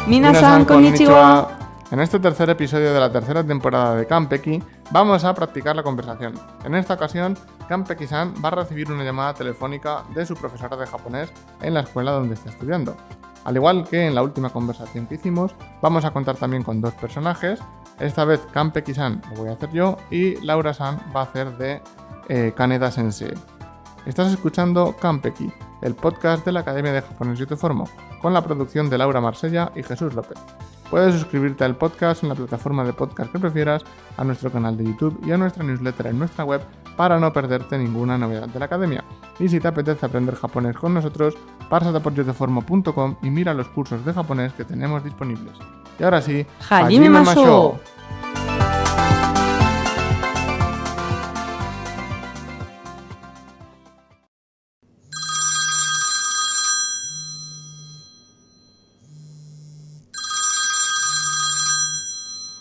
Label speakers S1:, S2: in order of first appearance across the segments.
S1: Minasan konnichiwa. En este tercer episodio de la tercera temporada de Kanpeki vamos a practicar la conversación. En esta ocasión, Kanpeki-san va a recibir una llamada telefónica de su profesora de japonés en la escuela donde está estudiando. Al igual que en la última conversación que hicimos, vamos a contar también con dos personajes. Esta vez Kanpeki-san lo voy a hacer yo y Laura-san va a hacer de Kaneda Sensei. Estás escuchando Kanpeki, el podcast de la Academia de Japonés Yo Te Formo, con la producción de Laura Marsella y Jesús López. Puedes suscribirte al podcast en la plataforma de podcast que prefieras, a nuestro canal de YouTube y a nuestra newsletter en nuestra web para no perderte ninguna novedad de la Academia. Y si te apetece aprender japonés con nosotros, pásate por yoteformo.com y mira los cursos de japonés que tenemos disponibles. Y ahora sí,
S2: ¡Hajime mashou!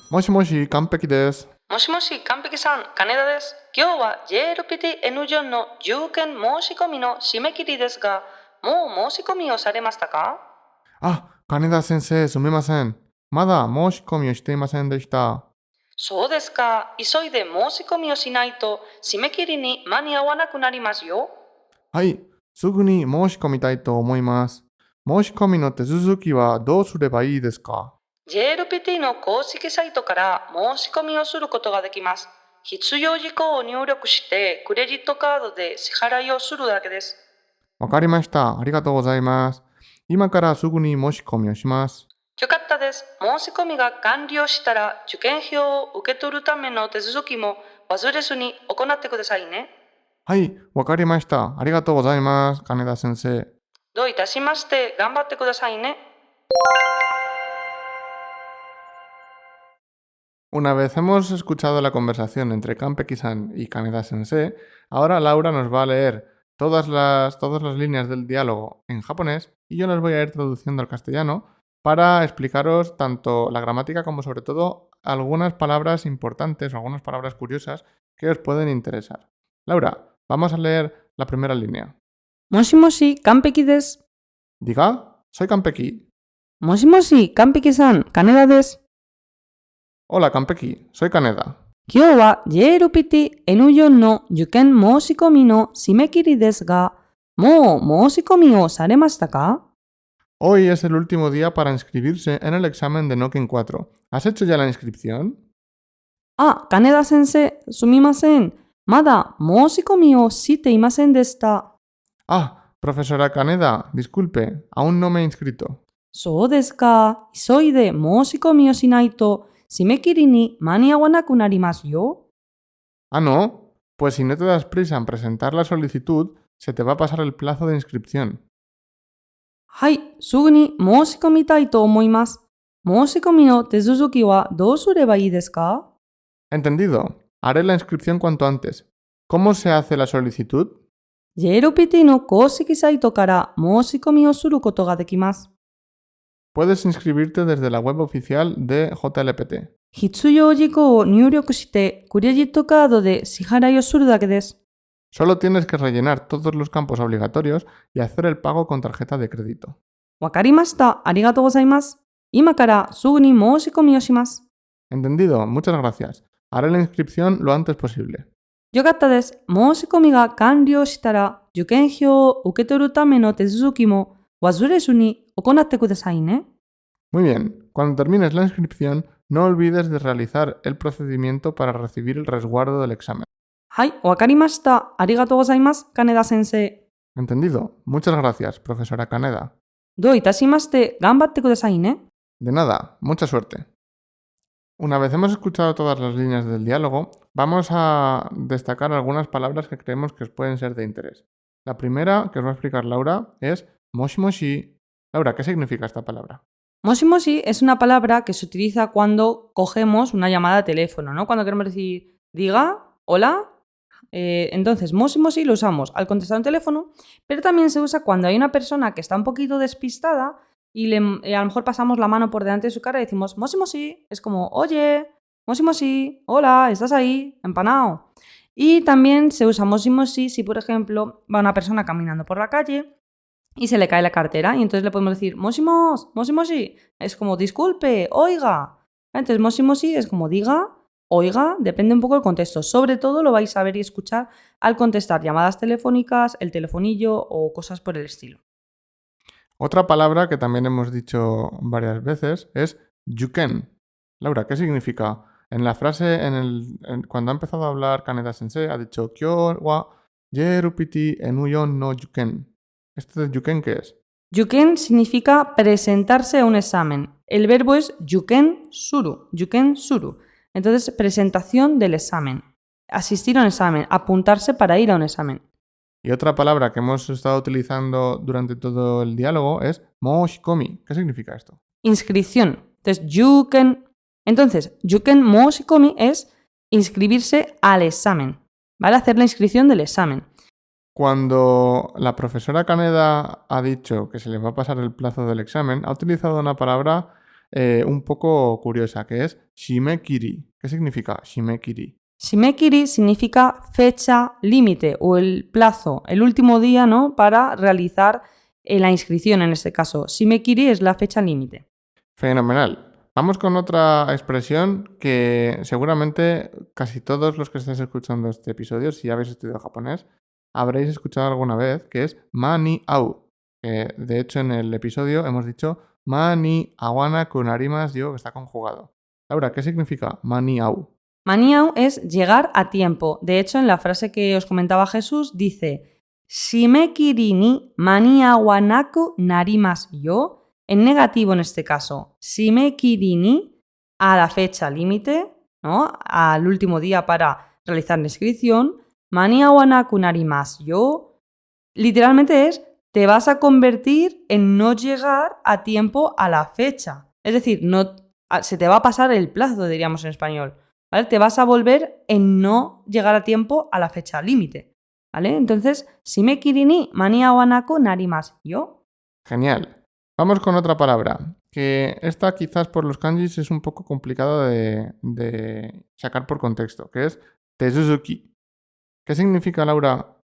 S1: Moshi moshi, Kanpeki desu.
S2: もしもし、完璧さん、金田です。今日は JLPT-N4 の受験申し込みの締め切りですが、もう申し込みをされましたか？Kaneda
S1: Sensei, すみません。まだ申し込みをしていませんでした。
S2: そうですか。急いで申し込みをしないと締め切りに間に合わなくなりますよ。
S1: はい、すぐに申し込みたいと思います。申し込みの手続きはどうすればいいですか？
S2: JLPT の公式サイトから申し込みをすることができます。必要事項を入力してクレジットカードで支払いをするだけです。
S1: わかりました。ありがとうございます。今からすぐに申し込みをします。
S2: よかったです。申し込みが完了したら受験票を受け取るための手続きも忘れずに行ってくださいね。
S1: はい、わかりました。ありがとうございます、金田先生。
S2: どういたしまして。頑張ってくださいね。
S1: Una vez hemos escuchado la conversación entre Kanpeki-san y Kaneda Sensei, ahora Laura nos va a leer todas las líneas del diálogo en japonés y yo las voy a ir traduciendo al castellano para explicaros tanto la gramática como sobre todo algunas palabras importantes o algunas palabras curiosas que os pueden interesar. Laura, vamos a leer la primera línea.
S2: Moshi moshi, Kanpeki desu.
S1: Diga, soy Kanpeki.
S2: Moshi moshi, Kanpeki-san, Kaneda desu.
S1: Hola Kanpeki, soy Kaneda.
S2: 今日は JLPT-N4 の受験申し込みの締め切りですが、もう申し込みをされましたか？
S1: Hoy es el último día para inscribirse en el examen de Noken 4. ¿Has hecho ya la inscripción?
S2: 金田先生、すみません。まだ申し込みをしていませんでした。
S1: Profesora Kaneda, disculpe, aún no me he inscrito.
S2: そうですか。急いで申し込みをしないと締め切りに間に合わなくなりますよ。
S1: ¿No? Pues si no te das prisa en presentar la solicitud, se te va a pasar el plazo de inscripción.
S2: はい、すぐに申し込みたいと思います。申し込みの手続きはどうすればいいですか？
S1: Entendido. Haré la inscripción cuanto antes. ¿Cómo se hace la solicitud?
S2: JLPT の公式サイトから申し込みをすることができます。
S1: Puedes inscribirte desde la web oficial de JLPT.
S2: 必要事項を入力してクレジットカードで支払いをするだけです。
S1: Solo tienes que rellenar todos los campos obligatorios y hacer el pago con tarjeta de crédito.
S2: わかりました。ありがとうございます。今からすぐに申し込みをします。
S1: Entendido. Muchas gracias. Haré la inscripción lo antes posible.
S2: よかったです。申し込みが完了したら受験票を受け取るための手続きも忘れずに行ってくださいね。
S1: Muy bien. Cuando termines la inscripción, no olvides de realizar el procedimiento para recibir el resguardo del examen.
S2: はい、わかりました。ありがとうございます、金田先生。
S1: Entendido. Muchas gracias, profesora Kaneda.
S2: どういたしまして。頑張ってくださいね。
S1: De nada. Mucha suerte. Una vez hemos escuchado todas las líneas del diálogo, vamos a destacar algunas palabras que creemos que os pueden ser de interés. La primera que os va a explicar Laura es moshi moshi. Laura, ¿qué significa esta palabra?
S2: Moshi moshi es una palabra que se utiliza cuando cogemos una llamada de teléfono, ¿no? Cuando queremos decir, diga, hola. Entonces, moshi moshi lo usamos al contestar un teléfono, pero también se usa cuando hay una persona que está un poquito despistada y a lo mejor pasamos la mano por delante de su cara y decimos moshi moshi. Es como, oye, moshi moshi, hola, ¿estás ahí? Empanado. Y también se usa moshi moshi si, por ejemplo, va una persona caminando por la calle y se le cae la cartera. Y entonces le podemos decir, moshimos, moshimoshi. Es como, disculpe, oiga. Entonces, moshimoshi es como diga, oiga, depende un poco del contexto. Sobre todo lo vais a ver y escuchar al contestar llamadas telefónicas, el telefonillo o cosas por el estilo.
S1: Otra palabra que también hemos dicho varias veces es yuken. Laura, ¿qué significa? En la frase, cuando ha empezado a hablar Kaneda Sensei, ha dicho Kyo wa yerupiti enuyon no yuken. ¿Esto de yuken qué es?
S2: Yuken significa presentarse a un examen. El verbo es yuken suru. Yuken suru. Entonces, presentación del examen. Asistir a un examen, apuntarse para ir a un examen.
S1: Y otra palabra que hemos estado utilizando durante todo el diálogo es moshikomi. ¿Qué significa esto?
S2: Inscripción. Entonces, yuken moshikomi es inscribirse al examen. ¿Vale? Hacer la inscripción del examen.
S1: Cuando la profesora Kaneda ha dicho que se le va a pasar el plazo del examen, ha utilizado una palabra un poco curiosa, que es shimekiri. ¿Qué significa shimekiri?
S2: Shimekiri significa fecha límite o el plazo, el último día, ¿no?, para realizar la inscripción en este caso. Shimekiri es la fecha límite.
S1: Fenomenal. Vamos con otra expresión que seguramente casi todos los que estéis escuchando este episodio, si habéis estudiado japonés, habréis escuchado alguna vez, que es mani au. De hecho, en el episodio hemos dicho mani awana kunarimas yo, que está conjugado. Laura, ¿qué significa mani au?
S2: Maniau es llegar a tiempo. De hecho, en la frase que os comentaba Jesús, dice Shimekiri ni maniawa naku narimasu yo. En negativo en este caso. Shimekiri ni a la fecha límite, ¿no?, al último día para realizar la inscripción. Maniawa naku narimasu yo. Literalmente es te vas a convertir en no llegar a tiempo a la fecha. Es decir, se te va a pasar el plazo, diríamos en español. ¿Vale? Te vas a volver en no llegar a tiempo a la fecha límite. ¿Vale? Entonces, shimekiri ni maniawa naku narimasu yo.
S1: Genial. Vamos con otra palabra, que esta quizás por los kanjis es un poco complicado de sacar por contexto, que es tesuzuki. ¿Qué significa, Laura?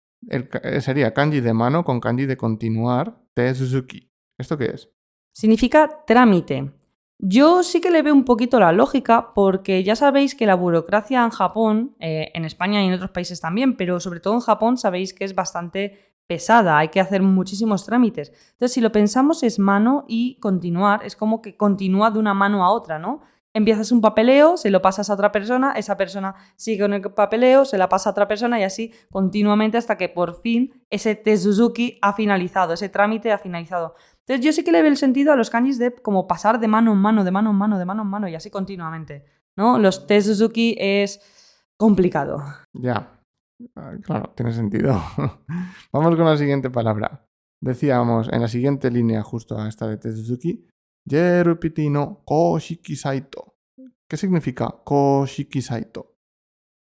S1: Sería kanji de mano con kanji de continuar, tesuzuki. ¿Esto qué es?
S2: Significa trámite. Yo sí que le veo un poquito la lógica porque ya sabéis que la burocracia en Japón, en España y en otros países también, pero sobre todo en Japón sabéis que es bastante pesada, hay que hacer muchísimos trámites. Entonces, si lo pensamos es mano y continuar, es como que continúa de una mano a otra, ¿no? Empiezas un papeleo, se lo pasas a otra persona, esa persona sigue con el papeleo, se la pasa a otra persona y así continuamente hasta que por fin ese tesuzuki ha finalizado, ese trámite ha finalizado. Entonces yo sí que le veo el sentido a los kanjis de como pasar de mano en mano, de mano en mano, de mano en mano y así continuamente, ¿no? Los tesuzuki es complicado.
S1: Ya, claro, tiene sentido. Vamos con la siguiente palabra. Decíamos en la siguiente línea justo a esta de tesuzuki, yerupiti no koshiki saito. ¿Qué significa koshiki saito?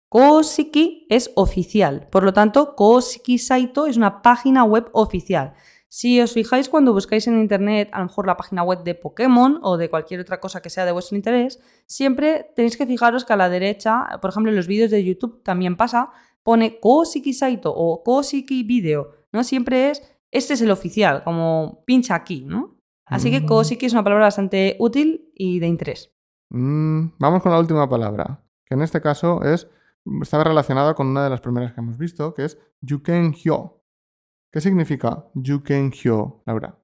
S2: Koshiki es oficial, por lo tanto, Koshiki Saito es una página web oficial. Si os fijáis cuando buscáis en internet a lo mejor la página web de Pokémon o de cualquier otra cosa que sea de vuestro interés, siempre tenéis que fijaros que a la derecha, por ejemplo en los vídeos de YouTube también pasa, pone Koshiki Saito o Koshiki Video, ¿no? Siempre este es el oficial, como pincha aquí, ¿no? Así que Koshiki es una palabra bastante útil y de interés.
S1: Vamos con la última palabra, que en este caso estaba relacionada con una de las primeras que hemos visto, que es yuken-hyo. ¿Qué significa yuken-hyo, Laura?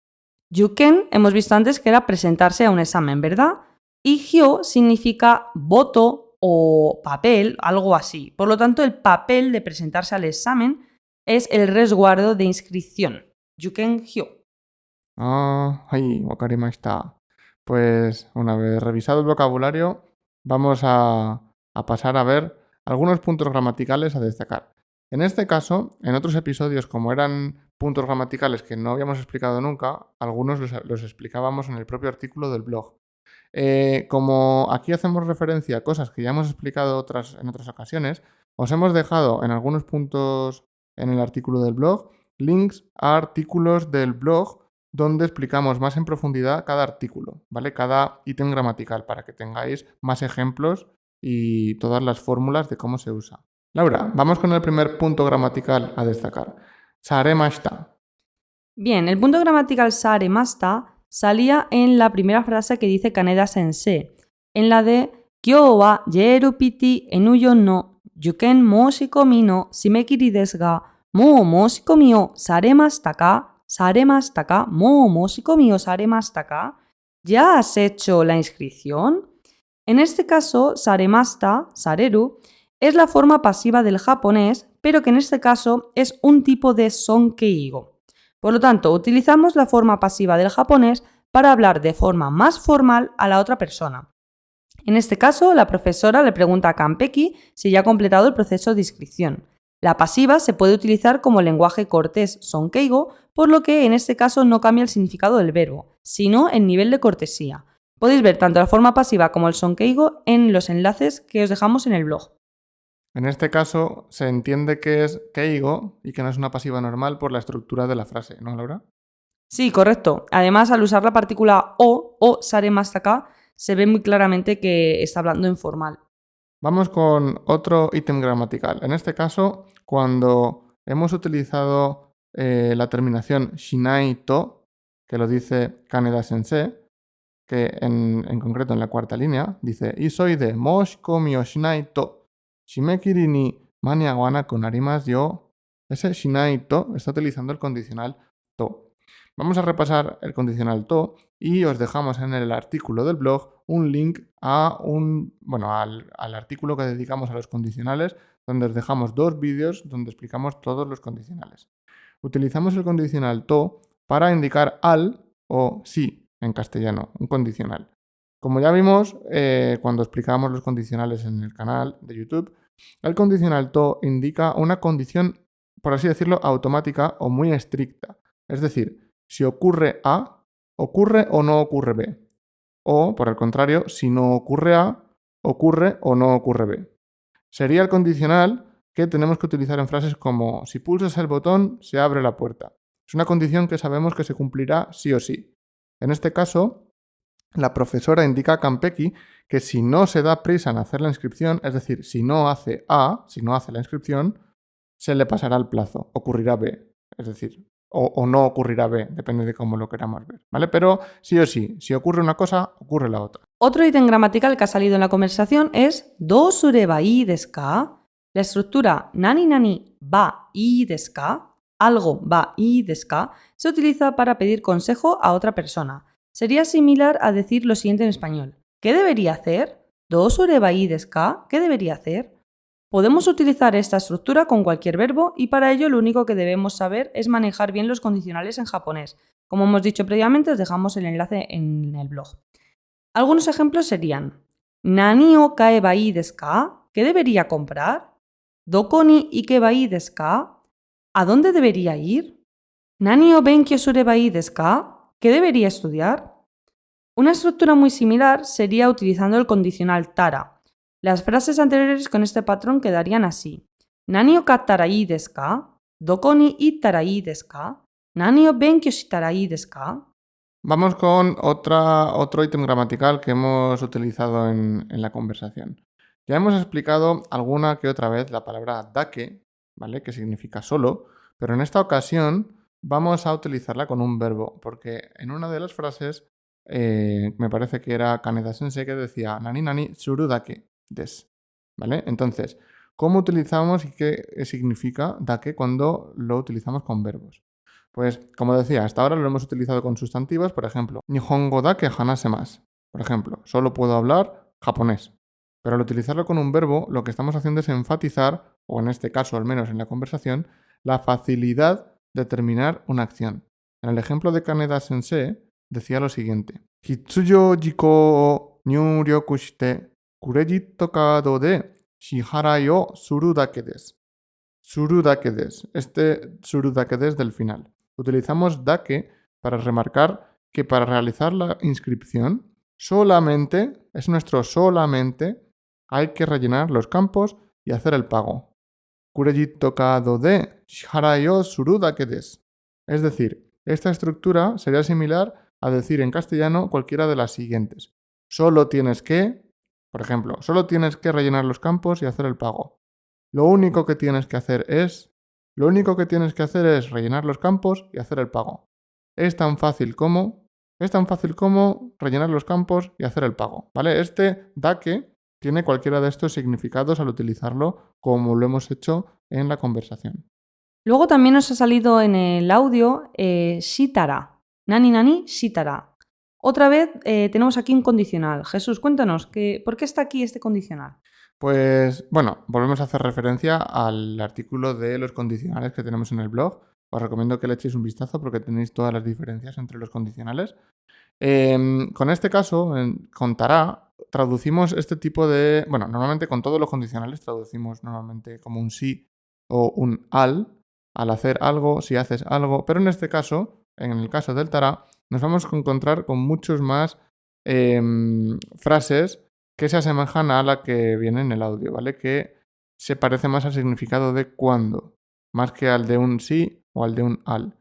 S2: Yuken hemos visto antes que era presentarse a un examen, ¿verdad? Y hyo significa voto o papel, algo así. Por lo tanto, el papel de presentarse al examen es el resguardo de inscripción. Yuken-hyo.
S1: Wakarimashita. Pues una vez revisado el vocabulario, vamos a pasar a ver algunos puntos gramaticales a destacar. En este caso, en otros episodios, como eran puntos gramaticales que no habíamos explicado nunca, algunos los explicábamos en el propio artículo del blog. Como aquí hacemos referencia a cosas que ya hemos explicado en otras ocasiones, os hemos dejado en algunos puntos en el artículo del blog links a artículos del blog donde explicamos más en profundidad cada artículo, ¿vale? Cada ítem gramatical, para que tengáis más ejemplos y todas las fórmulas de cómo se usa. Laura, vamos con el primer punto gramatical a destacar. Saremashita.
S2: Bien, el punto gramatical saremasta salía en la primera frase que dice Kaneda Sensei, en la de Kyou wa yeru piti enuyo no yuken moshikomi no shimekiri desu ga mou moshikomi o saremashita ka? Saremashita ka? Mou moshikomi o saremashita ka? ¿Ya has hecho la inscripción? En este caso, saremashita, sareru, es la forma pasiva del japonés, pero que en este caso es un tipo de sonkeigo. Por lo tanto, utilizamos la forma pasiva del japonés para hablar de forma más formal a la otra persona. En este caso, la profesora le pregunta a Kanpeki si ya ha completado el proceso de inscripción. La pasiva se puede utilizar como lenguaje cortés sonkeigo, por lo que en este caso no cambia el significado del verbo, sino el nivel de cortesía. Podéis ver tanto la forma pasiva como el sonkeigo en los enlaces que os dejamos en el blog.
S1: En este caso se entiende que es keigo y que no es una pasiva normal por la estructura de la frase, ¿no, Laura?
S2: Sí, correcto. Además, al usar la partícula o saremashita ka, se ve muy claramente que está hablando en formal.
S1: Vamos con otro ítem gramatical. En este caso, cuando hemos utilizado la terminación shinai to, que lo dice Kaneda Sensei, que en concreto en la cuarta línea, dice Isoi de moshikomi o shinai to shimekiri ni mania wa naku narimasu yo. Ese shinai to está utilizando el condicional to. Vamos a repasar el condicional to y os dejamos en el artículo del blog un link al artículo que dedicamos a los condicionales, donde os dejamos 2 vídeos donde explicamos todos los condicionales. Utilizamos el condicional to para indicar al o sí en castellano, un condicional. Como ya vimos cuando explicábamos los condicionales en el canal de YouTube, el condicional to indica una condición, por así decirlo, automática o muy estricta. Es decir, si ocurre A, ocurre o no ocurre B. O, por el contrario, si no ocurre A, ocurre o no ocurre B. Sería el condicional que tenemos que utilizar en frases como si pulsas el botón, se abre la puerta. Es una condición que sabemos que se cumplirá sí o sí. En este caso, la profesora indica a Kanpeki que si no se da prisa en hacer la inscripción, es decir, si no hace A, si no hace la inscripción, se le pasará el plazo, ocurrirá B, es decir, o no ocurrirá B, depende de cómo lo queramos ver, ¿vale? Pero sí o sí, si ocurre una cosa, ocurre la otra.
S2: Otro ítem gramatical que ha salido en la conversación es do sureba ii desu ka? La estructura nani nani ba ii desu ka? Algo va ii desu ka? Se utiliza para pedir consejo a otra persona. Sería similar a decir lo siguiente en español. ¿Qué debería hacer? ¿Do sureba ii desu ka? ¿Qué debería hacer? Podemos utilizar esta estructura con cualquier verbo y para ello lo único que debemos saber es manejar bien los condicionales en japonés. Como hemos dicho previamente, os dejamos el enlace en el blog. Algunos ejemplos serían Nani o kaeba ii desu ka? ¿Qué debería comprar? Doko ni ikeba ii desu ka? ¿A dónde debería ir? Nani o benkyou sureba ii desu ka? ¿Qué debería estudiar? Una estructura muy similar sería utilizando el condicional tara. Las frases anteriores con este patrón quedarían así. Nani o kattara ii desu ka? Doko ni ittara ii desu ka? Nani o benkyou shitara ii desu ka?
S1: Vamos con otro ítem gramatical que hemos utilizado en la conversación. Ya hemos explicado alguna que otra vez la palabra dake, ¿vale? Que significa solo, pero en esta ocasión vamos a utilizarla con un verbo, porque en una de las frases me parece que era Kaneda Sensei que decía nani nani suru dake des, ¿vale? Entonces, ¿cómo utilizamos y qué significa dake cuando lo utilizamos con verbos? Pues, como decía, hasta ahora lo hemos utilizado con sustantivos, por ejemplo, Nihongo dake hanasemasu. Por ejemplo, solo puedo hablar japonés. Pero al utilizarlo con un verbo, lo que estamos haciendo es enfatizar, o en este caso al menos en la conversación, la facilidad de terminar una acción. En el ejemplo de Kaneda Sensei decía lo siguiente: Hitsuyo jiko o nyūryoku shite credit card de shiharai o suru dake desu. Suru dake desu. Este suru dake desu del final. Utilizamos dake para remarcar que para realizar la inscripción solamente, es nuestro solamente, hay que rellenar los campos y hacer el pago. Credit card de shiharai o suru dake desu. Es decir, esta estructura sería similar a decir en castellano cualquiera de las siguientes. Solo tienes que, por ejemplo, solo tienes que rellenar los campos y hacer el pago. Lo único que tienes que hacer es rellenar los campos y hacer el pago. es tan fácil como rellenar los campos y hacer el pago, ¿vale? Este dake tiene cualquiera de estos significados al utilizarlo como lo hemos hecho en la conversación.
S2: Luego también nos ha salido en el audio shitara. Nani nani shitara. Otra vez tenemos aquí un condicional. Jesús, cuéntanos, ¿por qué está aquí este condicional?
S1: Pues bueno, volvemos a hacer referencia al artículo de los condicionales que tenemos en el blog. Os recomiendo que le echéis un vistazo porque tenéis todas las diferencias entre los condicionales. Con este caso, con tará, traducimos este tipo de... Bueno, normalmente con todos los condicionales traducimos normalmente como un sí o un al hacer algo, si haces algo, pero en este caso, en el caso del tará, nos vamos a encontrar con muchos más frases que se asemejan a la que viene en el audio, ¿vale? Que se parece más al significado de cuando, más que al de un sí o al de un al.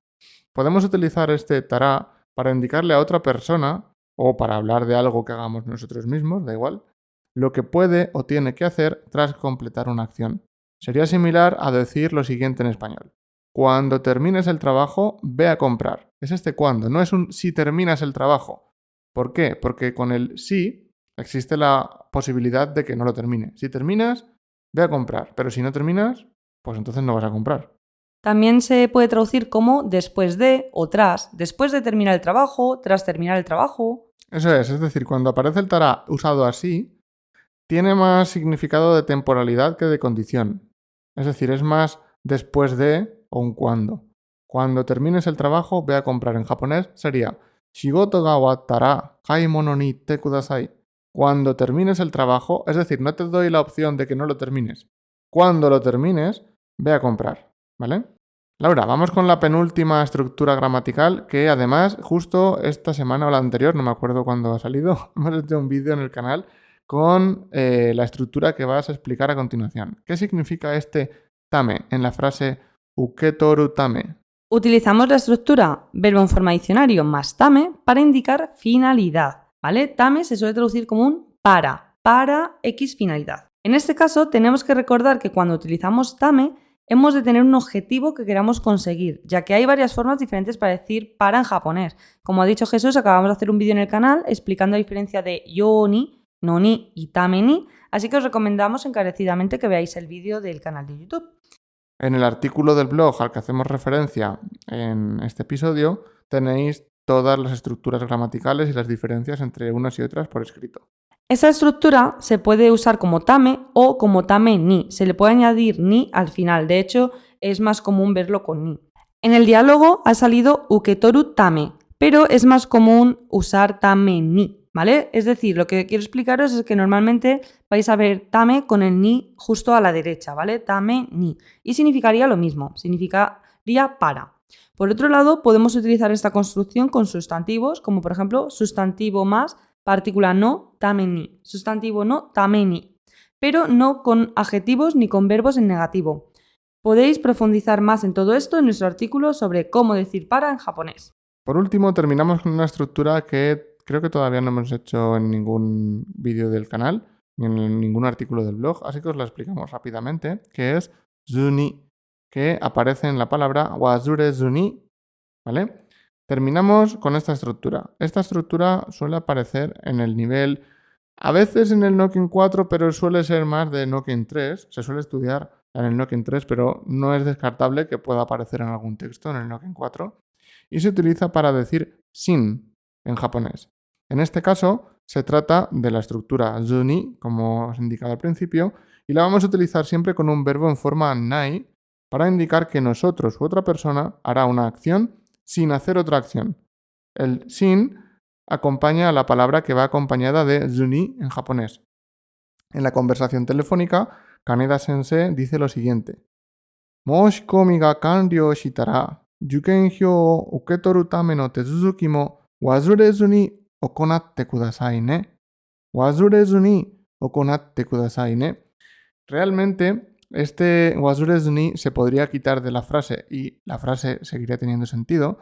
S1: Podemos utilizar este tará para indicarle a otra persona, o para hablar de algo que hagamos nosotros mismos, da igual, lo que puede o tiene que hacer tras completar una acción. Sería similar a decir lo siguiente en español. Cuando termines el trabajo, ve a comprar. Es este cuando, no es un si terminas el trabajo. ¿Por qué? Porque con el sí existe la posibilidad de que no lo termine. Si terminas, ve a comprar. Pero si no terminas, pues entonces no vas a comprar.
S2: También se puede traducir como después de o tras. Después de terminar el trabajo, tras terminar el trabajo.
S1: Eso es decir, cuando aparece el tará usado así, tiene más significado de temporalidad que de condición. Es decir, es más después de o un cuando. Cuando termines el trabajo, ve a comprar. En japonés sería Shigoto ga wattara kaimono ni te kudasai. Cuando termines el trabajo, es decir, no te doy la opción de que no lo termines. Cuando lo termines, ve a comprar, ¿vale? Laura, vamos con la penúltima estructura gramatical que además justo esta semana o la anterior, no me acuerdo cuándo ha salido, hemos hecho un vídeo en el canal con la estructura que vas a explicar a continuación. ¿Qué significa este tame en la frase uketoru tame?
S2: Utilizamos la estructura verbo en forma diccionario más tame para indicar finalidad, ¿vale? Tame se suele traducir como un para X finalidad. En este caso tenemos que recordar que cuando utilizamos tame hemos de tener un objetivo que queramos conseguir, ya que hay varias formas diferentes para decir para en japonés. Como ha dicho Jesús, acabamos de hacer un vídeo en el canal explicando la diferencia de yo ni, no ni y tame ni, así que os recomendamos encarecidamente que veáis el vídeo del canal de YouTube.
S1: En el artículo del blog al que hacemos referencia en este episodio tenéis todas las estructuras gramaticales y las diferencias entre unas y otras por escrito.
S2: Esa estructura se puede usar como tame o como tame ni. Se le puede añadir ni al final. De hecho, es más común verlo con ni. En el diálogo ha salido uketoru tame, pero es más común usar tame ni, ¿vale? Es decir, lo que quiero explicaros es que normalmente vais a ver tame con el ni justo a la derecha, ¿vale? Tame ni. Y significaría lo mismo, significaría para. Por otro lado, podemos utilizar esta construcción con sustantivos, como por ejemplo sustantivo más partícula no, tame ni. Sustantivo no, tame ni. Pero no con adjetivos ni con verbos en negativo. Podéis profundizar más en todo esto en nuestro artículo sobre cómo decir para en japonés.
S1: Por último, terminamos con una estructura que creo que todavía no hemos hecho en ningún vídeo del canal, ni en ningún artículo del blog, así que os la explicamos rápidamente, que es zuni, que aparece en la palabra wazure zuni, ¿vale? Terminamos con esta estructura. Esta estructura suele aparecer en el nivel, a veces en el Nokin 4, pero suele ser más de Nokin 3. Se suele estudiar en el Nokin 3, pero no es descartable que pueda aparecer en algún texto en el Nokin 4. Y se utiliza para decir sin en japonés. En este caso, se trata de la estructura zuni, como os he indicado al principio, y la vamos a utilizar siempre con un verbo en forma nai para indicar que nosotros u otra persona hará una acción sin hacer otra acción. El sin acompaña a la palabra que va acompañada de zuni en japonés. En la conversación telefónica, Kaneda Sensei dice lo siguiente: Moshikomi ga kanryou shitara, juken hyou o uketoru tame no tezuzuki mo wazurezu ni okonatte kudasai ne. Wazurezu ni okonatte kudasai ne. Realmente, este wazurezu ni se podría quitar de la frase y la frase seguiría teniendo sentido,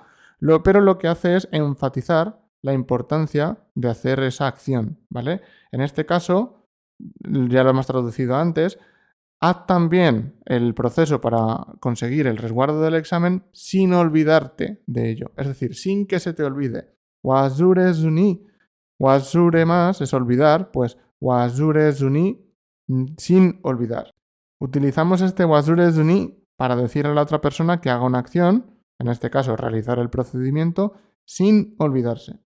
S1: pero lo que hace es enfatizar la importancia de hacer esa acción, ¿vale? En este caso, ya lo hemos traducido antes, Haz también el proceso para conseguir el resguardo del examen sin olvidarte de ello, es decir, sin que se te olvide. Wasure zuni. Wasure más es olvidar, pues wasure zuni sin olvidar. Utilizamos este wasure zuni para decir a la otra persona que haga una acción, en este caso realizar el procedimiento, sin olvidarse.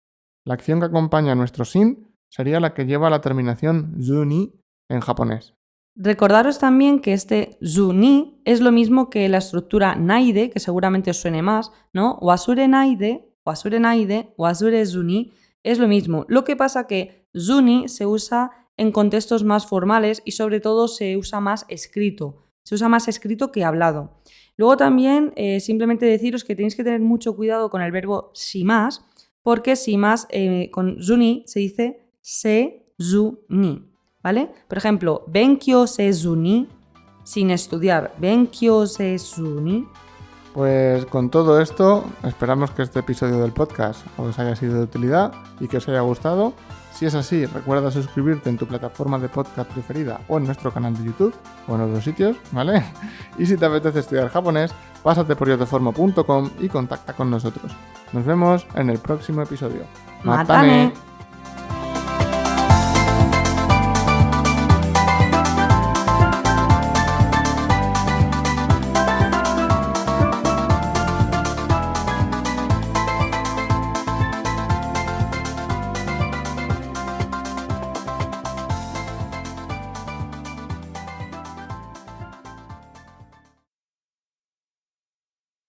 S1: La acción que acompaña a nuestro sin sería la que lleva la terminación zuni en japonés.
S2: Recordaros también que este zuni es lo mismo que la estructura naide, que seguramente os suene más, ¿no? Wasure naide, wasure zuni, es lo mismo. Lo que pasa que zuni se usa en contextos más formales y sobre todo se usa más escrito. Se usa más escrito que hablado. Luego también simplemente deciros que tenéis que tener mucho cuidado con el verbo shimas, porque shimas con zuni se dice se zuni, ¿vale? Por ejemplo, benkyou sezu ni, sin estudiar, benkyou sezu ni.
S1: Pues con todo esto, esperamos que este episodio del podcast os haya sido de utilidad y que os haya gustado. Si es así, recuerda suscribirte en tu plataforma de podcast preferida o en nuestro canal de YouTube o en otros sitios, ¿vale? Y si te apetece estudiar japonés, pásate por yotoformo.com y contacta con nosotros. Nos vemos en el próximo episodio.
S2: ¡Matane!